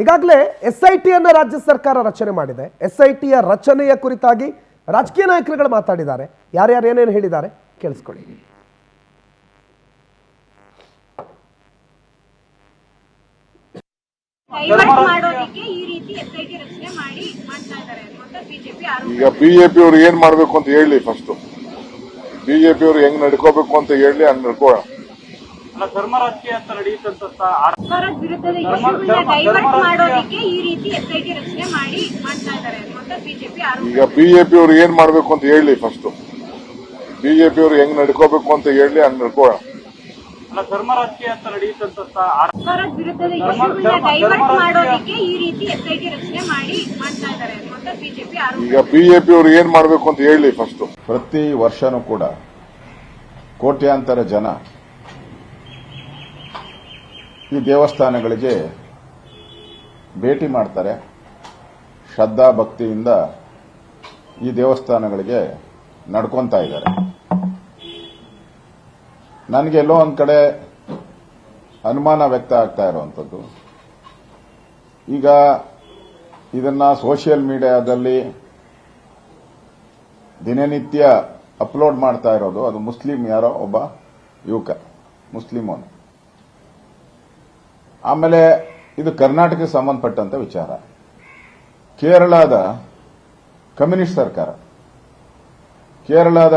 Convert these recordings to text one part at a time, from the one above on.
ಈಗಾಗಲೇ SITಯನ್ನು ರಾಜ್ಯ ಸರ್ಕಾರ ರಚನೆ ಮಾಡಿದೆ. SITಯ ರಚನೆಯ ಕುರಿತಾಗಿ ರಾಜಕೀಯ ನಾಯಕರುಗಳು ಮಾತಾಡಿದ್ದಾರೆ. ಯಾರ್ಯಾರು ಏನೇನು ಹೇಳಿದ್ದಾರೆ ಕೇಳಿಸ್ಕೊಳ್ಳಿ. ಈಗ ಬಿಜೆಪಿ ಅವರು ಏನ್ ಮಾಡಬೇಕು ಅಂತ ಹೇಳಿ, ಫಸ್ಟ್ ಬಿಜೆಪಿ ಅವರು ಹೆಂಗ್ ನಡ್ಕೋಬೇಕು ಅಂತ ಹೇಳಿ ಹಂಗ್ ನಡ್ಕೋಣ. ಧರ್ಮ ರಾಜಕೀಯ ಅಂತ ನಡೆಯುತ್ತಂತ ಈಗ ಬಿಜೆಪಿ ಅವರು ಏನ್ ಮಾಡಬೇಕು ಅಂತ ಹೇಳಿ, ಫಸ್ಟ್ ಬಿಜೆಪಿ ಅವರು ಹೆಂಗ್ ನಡ್ಕೋಬೇಕು ಅಂತ ಹೇಳಿ ಹಂಗ್ ನಡ್ಕೋಣ. ಧರ್ಮ ರಾಜಕೀಯ ಅಂತ ನಡೆಯುತ್ತಂತ ಈಗ ಬಿಜೆಪಿ ಅವರು ಏನ್ ಮಾಡಬೇಕು ಅಂತ ಹೇಳಿ, ಫಸ್ಟ್ ಪ್ರತಿ ವರ್ಷನೂ ಕೂಡ ಕೋಟ್ಯಾಂತರ ಜನ ಈ ದೇವಸ್ಥಾನಗಳಿಗೆ ಭೇಟಿ ಮಾಡ್ತಾರೆ. ಶ್ರದ್ಧಾ ಭಕ್ತಿಯಿಂದ ಈ ದೇವಸ್ಥಾನಗಳಿಗೆ ನಡ್ಕೊಂತಾ ಇದ್ದಾರೆ. ನನಗೆಲ್ಲೋ ಒಂದ್ ಕಡೆ ಅನುಮಾನ ವ್ಯಕ್ತ ಆಗ್ತಾ ಇರುವಂಥದ್ದು, ಈಗ ಇದನ್ನ ಸೋಷಿಯಲ್ ಮೀಡಿಯಾದಲ್ಲಿ ದಿನನಿತ್ಯ ಅಪ್ಲೋಡ್ ಮಾಡ್ತಾ ಇರೋದು ಅದು ಮುಸ್ಲಿಂ ಯಾರೋ ಒಬ್ಬ ಯುವಕ, ಮುಸ್ಲಿಮೋನು. ಆಮೇಲೆ ಇದು ಕರ್ನಾಟಕಕ್ಕೆ ಸಂಬಂಧಪಟ್ಟಂತ ವಿಚಾರ. ಕೇರಳದ ಕಮ್ಯುನಿಸ್ಟ್ ಸರ್ಕಾರ, ಕೇರಳದ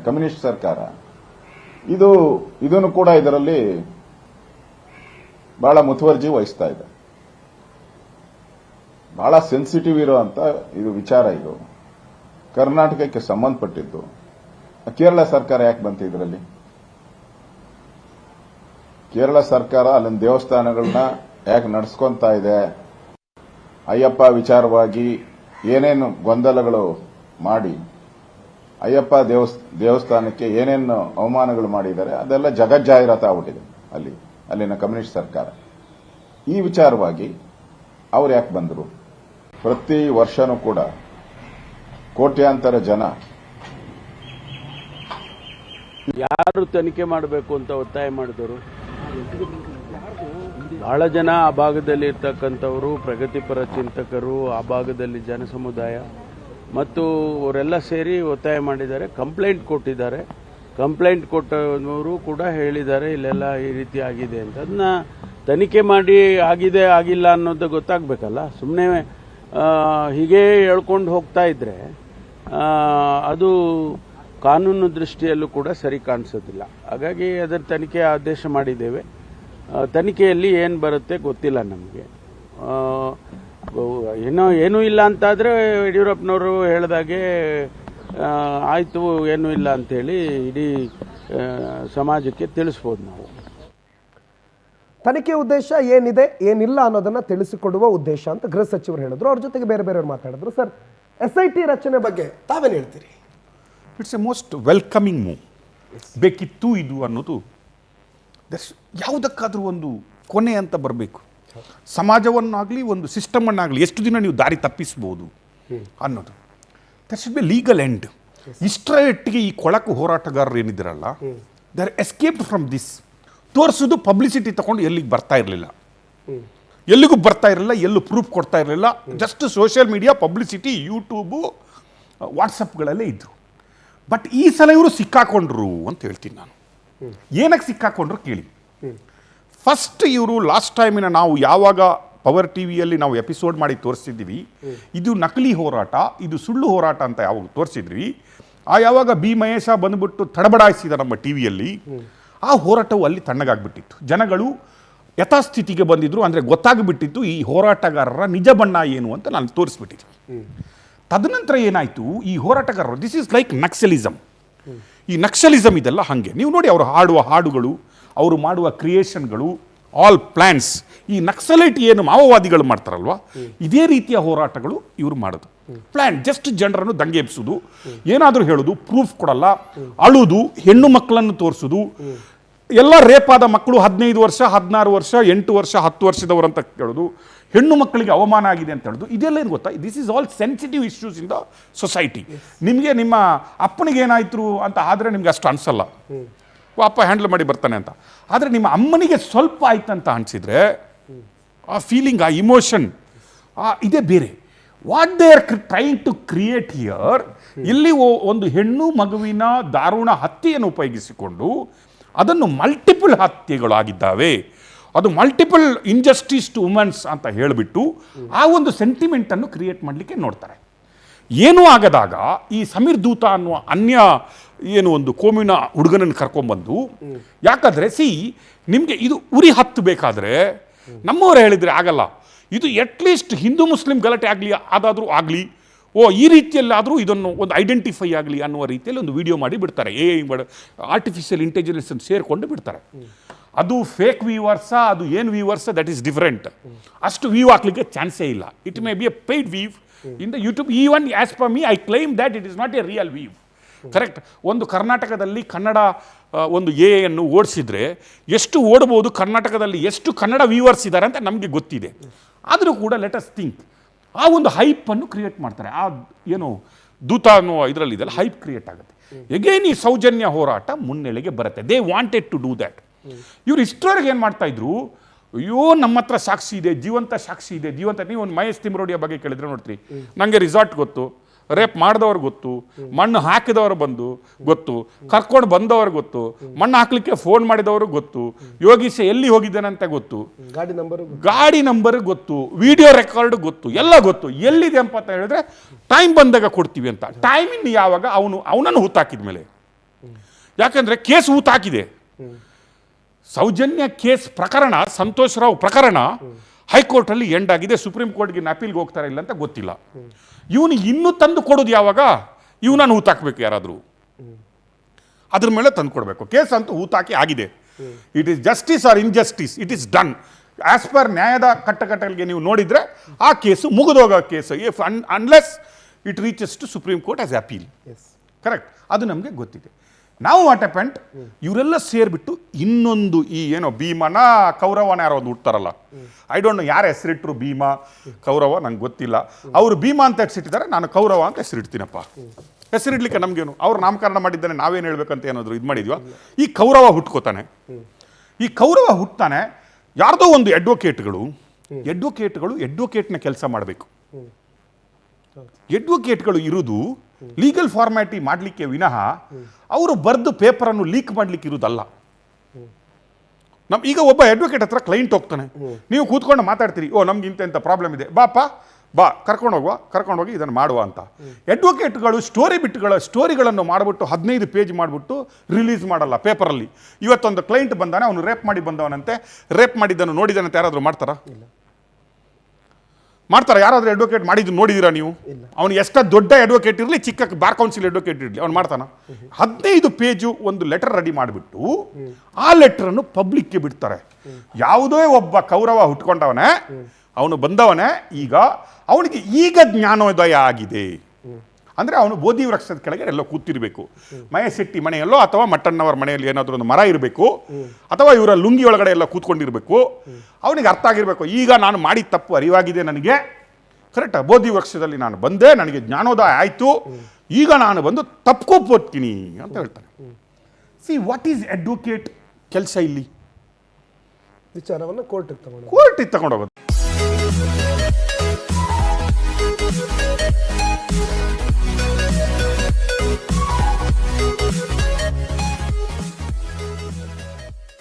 ಕಮ್ಯುನಿಸ್ಟ್ ಸರ್ಕಾರ ಇದನ್ನು ಕೂಡ ಇದರಲ್ಲಿ ಬಹಳ ಮುತುವರ್ಜಿ ವಹಿಸ್ತಾ ಇದೆ. ಬಹಳ ಸೆನ್ಸಿಟಿವ್ ಇರುವಂತ ಇದು ವಿಚಾರ. ಇದು ಕರ್ನಾಟಕಕ್ಕೆ ಸಂಬಂಧಪಟ್ಟಿದ್ದು. ಕೇರಳ ಸರ್ಕಾರ ಯಾಕೆ ಬಂತು ಇದರಲ್ಲಿ? ಕೇರಳ ಸರ್ಕಾರ ಅಲ್ಲಿನ ದೇವಸ್ಥಾನಗಳನ್ನ ಯಾಕೆ ನಡೆಸ್ಕೊಂತಾ ಇದೆ? ಅಯ್ಯಪ್ಪ ವಿಚಾರವಾಗಿ ಏನೇನು ಗೊಂದಲಗಳು ಮಾಡಿ ಅಯ್ಯಪ್ಪ ದೇವಸ್ಥಾನಕ್ಕೆ ಏನೇನು ಅವಮಾನಗಳು ಮಾಡಿದ್ದಾರೆ ಅದೆಲ್ಲ ಜಗಜ್ಜಾಹಿರಾತ ಆಗ್ಬಿಟ್ಟಿದೆ ಅಲ್ಲಿನ ಕಮ್ಯುನಿಸ್ಟ್ ಸರ್ಕಾರ. ಈ ವಿಚಾರವಾಗಿ ಅವ್ರು ಯಾಕೆ ಬಂದರು? ಪ್ರತಿ ವರ್ಷನೂ ಕೂಡ ಕೋಟ್ಯಾಂತರ ಜನ ಯಾರು ತನಿಖೆ ಮಾಡಬೇಕು ಅಂತ ಒತ್ತಾಯ ಮಾಡಿದರು? ಬಹಳ ಜನ ಆ ಭಾಗದಲ್ಲಿ ಇರ್ತಕ್ಕಂಥವರು, ಪ್ರಗತಿಪರ ಚಿಂತಕರು, ಆ ಭಾಗದಲ್ಲಿ ಜನ ಸಮುದಾಯ ಮತ್ತು ಅವರೆಲ್ಲ ಸೇರಿ ಒತ್ತಾಯ ಮಾಡಿದ್ದಾರೆ. ಕಂಪ್ಲೇಂಟ್ ಕೊಟ್ಟಿದ್ದಾರೆ. ಕಂಪ್ಲೇಂಟ್ ಕೊಟ್ಟವರು ಕೂಡ ಹೇಳಿದ್ದಾರೆ ಇಲ್ಲೆಲ್ಲ ಈ ರೀತಿ ಆಗಿದೆ ಅಂತ. ಅದನ್ನ ತನಿಖೆ ಮಾಡಿ ಆಗಿದೆ ಆಗಿಲ್ಲ ಅನ್ನೋದು ಗೊತ್ತಾಗಬೇಕಲ್ಲ. ಸುಮ್ಮನೆ ಹೀಗೆ ಹೇಳ್ಕೊಂಡು ಹೋಗ್ತಾ ಇದ್ರೆ ಅದು ಕಾನೂನು ದೃಷ್ಟಿಯಲ್ಲೂ ಕೂಡ ಸರಿ ಕಾಣಿಸೋದಿಲ್ಲ. ಹಾಗಾಗಿ ಅದರ ತನಿಖೆ ಆದೇಶ ಮಾಡಿದ್ದೇವೆ. ತನಿಖೆಯಲ್ಲಿ ಏನು ಬರುತ್ತೆ ಗೊತ್ತಿಲ್ಲ ನಮಗೆ. ಏನೂ ಇಲ್ಲ ಅಂತಾದರೆ ಯಡಿಯೂರಪ್ಪನವರು ಹೇಳಿದಾಗೆ ಆಯಿತು, ಏನೂ ಇಲ್ಲ ಅಂಥೇಳಿ ಇಡೀ ಸಮಾಜಕ್ಕೆ ತಿಳಿಸ್ಬೋದು ನಾವು. ತನಿಖೆ ಉದ್ದೇಶ ಏನಿದೆ ಏನಿಲ್ಲ ಅನ್ನೋದನ್ನ ತಿಳಿಸಿಕೊಡುವ ಉದ್ದೇಶ ಅಂತ ಗೃಹ ಸಚಿವರು ಹೇಳಿದ್ರು. ಅವ್ರ ಜೊತೆಗೆ ಬೇರೆ ಬೇರೆಯವರು ಮಾತಾಡಿದ್ರು. ಸರ್, SIT ರಚನೆ ಬಗ್ಗೆ ತಾವೇನು ಹೇಳ್ತೀರಿ? It's A most welcoming move. ಬೇಕಿತ್ತು ಇದು ಅನ್ನೋದು. ಯಾವುದಕ್ಕಾದರೂ ಒಂದು ಕೊನೆ ಅಂತ ಬರಬೇಕು. ಸಮಾಜವನ್ನಾಗಲಿ ಒಂದು ಸಿಸ್ಟಮನ್ನಾಗಲಿ ಎಷ್ಟು ದಿನ ನೀವು ದಾರಿ ತಪ್ಪಿಸ್ಬೋದು ಅನ್ನೋದು. That should be legal end. ಇಷ್ಟರಟ್ಟಿಗೆ ಈ ಕೊಳಕು ಹೋರಾಟಗಾರರು ಏನಿದ್ದಾರಲ್ಲ, they are escaped from this. ತೋರಿಸೋದು ಪಬ್ಲಿಸಿಟಿ ತಗೊಂಡು ಎಲ್ಲಿಗೆ ಬರ್ತಾ ಇರಲಿಲ್ಲ, ಎಲ್ಲಿಗೂ ಬರ್ತಾ ಇರಲಿಲ್ಲ, ಎಲ್ಲೂ ಪ್ರೂಫ್ ಕೊಡ್ತಾ ಇರಲಿಲ್ಲ. Just social media publicity, YouTube, ವಾಟ್ಸಪ್ಗಳಲ್ಲೇ ಇದ್ರು. ಬಟ್ ಈ ಸಲ ಇವರು ಸಿಕ್ಕಾಕೊಂಡ್ರು ಅಂತ ಹೇಳ್ತೀನಿ ನಾನು. ಏನಕ್ಕೆ ಸಿಕ್ಕಾಕೊಂಡ್ರು ಕೇಳಿ. ಫಸ್ಟ್ ಇವರು ಲಾಸ್ಟ್ ಟೈಮಿನ ನಾವು ಯಾವಾಗ ಪವರ್ ಟಿವಿಯಲ್ಲಿ ನಾವು ಎಪಿಸೋಡ್ ಮಾಡಿ ತೋರಿಸಿದ್ವಿ, ಇದು ನಕಲಿ ಹೋರಾಟ, ಇದು ಸುಳ್ಳು ಹೋರಾಟ ಅಂತ ಯಾವಾಗ ತೋರಿಸಿದ್ವಿ, ಯಾವಾಗ ಬಿ ಮಹೇಶ ಬಂದ್ಬಿಟ್ಟು ತಡಬಡಾಯಿಸಿದ ನಮ್ಮ ಟಿವಿಯಲ್ಲಿ, ಆ ಹೋರಾಟವು ಅಲ್ಲಿ ತಣ್ಣಗಾಗ್ಬಿಟ್ಟಿತ್ತು. ಜನಗಳು ಯಥಾಸ್ಥಿತಿಗೆ ಬಂದಿದ್ರು. ಅಂದರೆ ಗೊತ್ತಾಗ್ಬಿಟ್ಟಿತ್ತು ಈ ಹೋರಾಟಗಾರರ ನಿಜ ಬಣ್ಣ ಏನು ಅಂತ ನಾನು ತೋರಿಸ್ಬಿಟ್ಟಿದ್ದೆ. ತದನಂತರ ಏನಾಯಿತು, ಈ ಹೋರಾಟಗಾರರು ದಿಸ್ ಈಸ್ ಲೈಕ್ ನಕ್ಸಲಿಸಮ್. ಈ ನಕ್ಸಲಿಸಮ್ ಇದೆಲ್ಲ ಹಾಗೆ. ನೀವು ನೋಡಿ ಅವರು ಹಾಡುವ ಹಾಡುಗಳು, ಅವರು ಮಾಡುವ ಕ್ರಿಯೇಷನ್ಗಳು, ಆಲ್ ಪ್ಲಾನ್ಸ್. ಈ ನಕ್ಸಲೈಟ್ ಏನು ಮಾವೋವಾದಿಗಳು ಮಾಡ್ತಾರಲ್ವಾ, ಇದೇ ರೀತಿಯ ಹೋರಾಟಗಳು ಇವರು ಮಾಡೋದು. ಪ್ಲಾನ್ ಜಸ್ಟ್ ಜನರನ್ನು ದಂಗೆ ಎಬ್ಸೋದು, ಏನಾದರೂ ಹೇಳೋದು, ಪ್ರೂಫ್ ಕೊಡಲ್ಲ, ಅಳುವುದು, ಹೆಣ್ಣು ಮಕ್ಕಳನ್ನು ತೋರಿಸೋದು, ಎಲ್ಲ ರೇಪಾದ ಮಕ್ಕಳು 15 ವರ್ಷ 16 ವರ್ಷ 8 ವರ್ಷ 10 ವರ್ಷದವರಂತ ಕೇಳೋದು, ಹೆಣ್ಣು ಮಕ್ಕಳಿಗೆ ಅವಮಾನ ಆಗಿದೆ ಅಂತ ಹೇಳೋದು. ಇದೆಲ್ಲ ಏನು ಗೊತ್ತಾ, this is all sensitive issues in the society. ನಿಮಗೆ ನಿಮ್ಮ ಅಪ್ಪನಿಗೆ ಏನಾಯ್ತು ಅಂತ ಆದರೆ ನಿಮ್ಗೆ ಅಷ್ಟು ಅನಿಸಲ್ಲ, ಅಪ್ಪ ಹ್ಯಾಂಡಲ್ ಮಾಡಿ ಬರ್ತಾನೆ ಅಂತ. ಆದರೆ ನಿಮ್ಮ ಅಮ್ಮನಿಗೆ ಸ್ವಲ್ಪ ಆಯ್ತಂತ ಅನಿಸಿದ್ರೆ ಆ ಫೀಲಿಂಗ್, ಆ ಇಮೋಷನ್ ಇದೇ ಬೇರೆ. What they are trying to create here, ಇಲ್ಲಿ ಒಂದು ಹೆಣ್ಣು ಮಗುವಿನ ದಾರುಣ ಹತ್ಯೆಯನ್ನು ಉಪಯೋಗಿಸಿಕೊಂಡು ಅದನ್ನು ಮಲ್ಟಿಪಲ್ ಹತ್ಯೆಗಳಾಗಿದ್ದಾವೆ, ಅದು ಮಲ್ಟಿಪಲ್ ಇಂಜಸ್ಟಿಸ್ ಟು ವುಮೆನ್ಸ್ ಅಂತ ಹೇಳಿಬಿಟ್ಟು ಆ ಒಂದು ಸೆಂಟಿಮೆಂಟನ್ನು ಕ್ರಿಯೇಟ್ ಮಾಡಲಿಕ್ಕೆ ನೋಡ್ತಾರೆ. ಏನೂ ಆಗದಾಗ ಈ ಸಮೀರ್ ದೂತ ಅನ್ನುವ ಅನ್ಯ ಏನು ಒಂದು ಕೋಮಿನ ಹುಡುಗನನ್ನು ಕರ್ಕೊಂಡ್ಬಂದು, ಯಾಕಂದರೆ ನಿಮಗೆ ಇದು ಉರಿ ಹತ್ತಬೇಕಾದ್ರೆ ನಮ್ಮವರು ಹೇಳಿದರೆ ಆಗಲ್ಲ, ಇದು ಅಟ್ಲೀಸ್ಟ್ ಹಿಂದೂ ಮುಸ್ಲಿಂ ಗಲಾಟೆ ಆಗಲಿ ಅದಾದರೂ ಆಗಲಿ, ಈ ರೀತಿಯಲ್ಲಾದರೂ ಇದನ್ನು ಒಂದು ಐಡೆಂಟಿಫೈ ಆಗಲಿ ಅನ್ನುವ ರೀತಿಯಲ್ಲಿ ಒಂದು ವಿಡಿಯೋ ಮಾಡಿ ಬಿಡ್ತಾರೆ. ಆರ್ಟಿಫಿಷಿಯಲ್ ಇಂಟೆಲಿಜೆನ್ಸ್ ಸೇರಿಕೊಂಡು ಬಿಡ್ತಾರೆ. ಅದು ಫೇಕ್ ವ್ಯೂವರ್ಸ, ಅದು ಏನು ವ್ಯೂವರ್ಸ, ದಟ್ ಈಸ್ ಡಿಫರೆಂಟ್. ಅಷ್ಟು ವ್ಯೂ ಹಾಕ್ಲಿಕ್ಕೆ ಚಾನ್ಸೇ ಇಲ್ಲ. It may be a paid view in the YouTube. Even as per me I claim that it is not a real view. Correct. ಒಂದು ಕರ್ನಾಟಕದಲ್ಲಿ ಕನ್ನಡ ಒಂದು ಅನ್ನು ಓಡಿಸಿದ್ರೆ ಎಷ್ಟು ಓಡ್ಬೋದು, ಕರ್ನಾಟಕದಲ್ಲಿ ಎಷ್ಟು ಕನ್ನಡ ವ್ಯೂವರ್ಸ್ ಇದ್ದಾರೆ ಅಂತ ನಮಗೆ ಗೊತ್ತಿದೆ. ಆದರೂ ಕೂಡ ಲೆಟ್ ಅಸ್ ಥಿಂಕ್, ಆ ಒಂದು ಹೈಪನ್ನು ಕ್ರಿಯೇಟ್ ಮಾಡ್ತಾರೆ. ಆ ಏನು ದೂತ ಅನ್ನೋ ಇದರಲ್ಲಿ ಇದೆಲ್ಲ ಹೈಪ್ ಕ್ರಿಯೇಟ್ ಆಗುತ್ತೆ. ಎಗೇನ್ ಈ ಸೌಜನ್ಯ ಹೋರಾಟ ಮುನ್ನೆಲೆಗೆ ಬರುತ್ತೆ. They wanted to do that. ಇವ್ರು ಇಷ್ಟರವರೆಗೆ ಏನು ಮಾಡ್ತಾ ಇದ್ರು, ಅಯ್ಯೋ ನಮ್ಮ ಹತ್ರ ಸಾಕ್ಷಿ ಇದೆ, ಜೀವಂತ ಸಾಕ್ಷಿ ಇದೆ, ಜೀವಂತ. ನೀವು ಒಂದು ಮಹೇಶ್ ತಿಮ್ರೋಡಿಯ ಬಗ್ಗೆ ಕೇಳಿದ್ರೆ ನೋಡ್ತೀರಿ, ನನಗೆ ರಿಸಾರ್ಟ್ ಗೊತ್ತು, ರೇಪ್ ಮಾಡಿದವ್ರು ಗೊತ್ತು, ಮಣ್ಣು ಹಾಕಿದವರು ಗೊತ್ತು, ಕರ್ಕೊಂಡು ಬಂದವರು ಗೊತ್ತು, ಮಣ್ಣು ಹಾಕ್ಲಿಕ್ಕೆ ಫೋನ್ ಮಾಡಿದವರು ಗೊತ್ತು, ಯೋಗೀಶ ಎಲ್ಲಿ ಹೋಗಿದ್ದಾನಂತ ಗೊತ್ತು, ಗಾಡಿ ನಂಬರ್ ಗೊತ್ತು, ವಿಡಿಯೋ ರೆಕಾರ್ಡ್ ಗೊತ್ತು, ಎಲ್ಲ ಗೊತ್ತು. ಎಲ್ಲಿದೆ ಅಂತ ಹೇಳಿದ್ರೆ ಟೈಮ್ ಬಂದಾಗ ಕೊಡ್ತೀವಿ ಅಂತ. ಟೈಮ್ ಇನ್ನು ಯಾವಾಗ ಅವನನ್ನು ಹೂತಾಕಿದ ಮೇಲೆ. ಯಾಕಂದ್ರೆ ಕೇಸ್ ಹೂತಾಕಿದೆ. ಸೌಜನ್ಯ ಕೇಸ್ ಪ್ರಕರಣ, ಸಂತೋಷ್ ರಾವ್ ಪ್ರಕರಣ ಹೈಕೋರ್ಟಲ್ಲಿ ಎಂಡ್ ಆಗಿದೆ. ಸುಪ್ರೀಂ ಕೋರ್ಟ್ಗೆ ಅಪೀಲ್ಗೆ ಹೋಗ್ತಾರೆ ಇಲ್ಲ ಅಂತ ಗೊತ್ತಿಲ್ಲ. ಇವನು ಇನ್ನೂ ತಂದು ಕೊಡೋದು ಯಾವಾಗ? ಇವನನ್ನು ಹೂತಾಕಬೇಕು ಯಾರಾದರೂ, ಅದ್ರ ಮೇಲೆ ತಂದು ಕೊಡಬೇಕು. ಕೇಸ್ ಅಂತೂ ಹೂತಾಕಿ ಆಗಿದೆ. It is justice or injustice, it is done as per ನ್ಯಾಯದ ಕಟ್ಟಕಟ್ಟಲಿಗೆ ನೀವು ನೋಡಿದರೆ ಆ ಕೇಸು ಮುಗಿದೋಗೋ case, if unless it reaches to supreme court as appeal. Correct. ಅದು ನಮಗೆ ಗೊತ್ತಿದೆ. ನಾವು ವಾಟ್ ಹ್ಯಾಪೆಂಡ್, ಇವರೆಲ್ಲ ಸೇರಿಬಿಟ್ಟು ಇನ್ನೊಂದು ಈ ಏನೋ ಭೀಮನ ಕೌರವನ ಯಾರೋ ಒಂದು ಹುಡ್ತಾರಲ್ಲ, ಐ ಡೋಂಟ್ ನೋ ಯಾರು ಹೆಸರಿಟ್ರು, ಭೀಮ ಕೌರವ ನಂಗೆ ಗೊತ್ತಿಲ್ಲ. ಅವರು ಭೀಮ ಅಂತ ಹೆಸರಿಟ್ಟಿದ್ದಾರೆ, ನಾನು ಕೌರವ ಅಂತ ಹೆಸರಿಡ್ತೀನಪ್ಪ. ಹೆಸರಿಡ್ಲಿಕ್ಕೆ ನಮಗೇನು, ಅವ್ರು ನಾಮಕರಣ ಮಾಡಿದ್ದಾನೆ, ನಾವೇನು ಹೇಳ್ಬೇಕಂತ ಏನಾದರೂ ಇದು ಮಾಡಿದ್ವಾ? ಈ ಕೌರವ ಹುಟ್ಕೋತಾನೆ. ಈ ಕೌರವ ಹುಟ್ತಾನೆ. ಯಾರ್ದೋ ಒಂದು ಅಡ್ವೊಕೇಟ್ಗಳು ಅಡ್ವೊಕೇಟ್ನ ಕೆಲಸ ಮಾಡಬೇಕು. ಅಡ್ವೊಕೇಟ್ಗಳು ಇರುವುದು ಲೀಗಲ್ ಫಾರ್ಮ್ಯಾಟಿ ಮಾಡಲಿಕ್ಕೆ ವಿನಃ ಅವರು ಬರೆದು ಪೇಪರನ್ನು ಲೀಕ್ ಮಾಡಲಿಕ್ಕೆ ಇರುವುದಲ್ಲ. ಈಗ ಒಬ್ಬ ಅಡ್ವೊಕೇಟ್ ಹತ್ರ ಕ್ಲೈಂಟ್ ಹೋಗ್ತಾನೆ, ನೀವು ಕೂತ್ಕೊಂಡು ಮಾತಾಡ್ತೀರಿ, ನಮ್ಗೆ ಇಂಥ ಪ್ರಾಬ್ಲಮ್ ಇದೆ, ಬಾ ಕರ್ಕೊಂಡೋಗಿ ಇದನ್ನು ಮಾಡುವ ಅಂತ. ಅಡ್ವೊಕೇಟ್ಗಳು ಸ್ಟೋರಿಗಳನ್ನು ಮಾಡಿಬಿಟ್ಟು 15 ಪೇಜ್ ಮಾಡಿಬಿಟ್ಟು ರಿಲೀಸ್ ಮಾಡಲ್ಲ ಪೇಪರಲ್ಲಿ. ಇವತ್ತೊಂದು ಕ್ಲೈಂಟ್ ಬಂದಾನೆ, ಅವನು ರೇಪ್ ಮಾಡಿ ಬಂದವನಂತೆ, ರೇಪ್ ಮಾಡಿದ್ದನ್ನು ನೋಡಿದಾನಂತೆ. ಯಾರಾದರೂ ಮಾಡ್ತಾರಾ? ಯಾರಾದರೂ ಅಡ್ವೊಕೇಟ್ ಮಾಡಿದ್ದು ನೋಡಿದ್ದೀರಾ ನೀವು? ಅವನು ಎಷ್ಟು ದೊಡ್ಡ ಅಡ್ವೊಕೇಟ್ ಇರಲಿ, ಚಿಕ್ಕ ಬಾರ್ ಕೌನ್ಸಿಲ್ ಅಡ್ವೊಕೇಟ್ ಇರಲಿ, ಅವ್ನು ಮಾಡ್ತಾನ? 15 ಪೇಜು ಒಂದು ಲೆಟರ್ ರೆಡಿ ಮಾಡಿಬಿಟ್ಟು ಆ ಲೆಟರನ್ನು ಪಬ್ಲಿಕ್ಗೆ ಬಿಡ್ತಾರೆ. ಯಾವುದೇ ಒಬ್ಬ ಕೌರವ ಹುಟ್ಕೊಂಡವನೇ, ಅವನು ಬಂದವನೇ, ಅವನಿಗೆ ಈಗ ಜ್ಞಾನೋದಯ ಆಗಿದೆ ಅಂದರೆ ಅವನು ಬೋಧಿ ವೃಕ್ಷದ ಕೆಳಗೆ ಎಲ್ಲೋ ಕೂತಿರಬೇಕು, ಮಹೇಶ್ ಶೆಟ್ಟಿ ಮನೆಯಲ್ಲೋ ಅಥವಾ ಮಟ್ಟಣ್ಣವರ ಮನೆಯಲ್ಲಿ ಏನಾದರೂ ಒಂದು ಮರ ಇರಬೇಕು, ಅಥವಾ ಇವರ ಲುಂಗಿ ಒಳಗಡೆ ಎಲ್ಲ ಕೂತ್ಕೊಂಡಿರಬೇಕು. ಅವನಿಗೆ ಅರ್ಥ ಆಗಿರಬೇಕು, ಈಗ ನಾನು ಮಾಡಿದ ತಪ್ಪು ಅರಿವಾಗಿದೆ ನನಗೆ, ಕರೆಕ್ಟಾ, ಬೋಧಿ ವೃಕ್ಷದಲ್ಲಿ ನಾನು ಬಂದೆ, ನನಗೆ ಜ್ಞಾನೋದಯ ಆಯಿತು, ಈಗ ನಾನು ಬಂದು ತಪ್ಕೋತೀನಿ ಅಂತ ಹೇಳ್ತಾನೆ. ಸಿ ವಾಟ್ ಈಸ್ ಅಡ್ವೊಕೇಟ್ ಕೆಲಸ ಇಲ್ಲಿ? ವಿಚಾರವನ್ನು ಕೋರ್ಟಿಗೆ ತಗೊಂಡೋಗೋದು.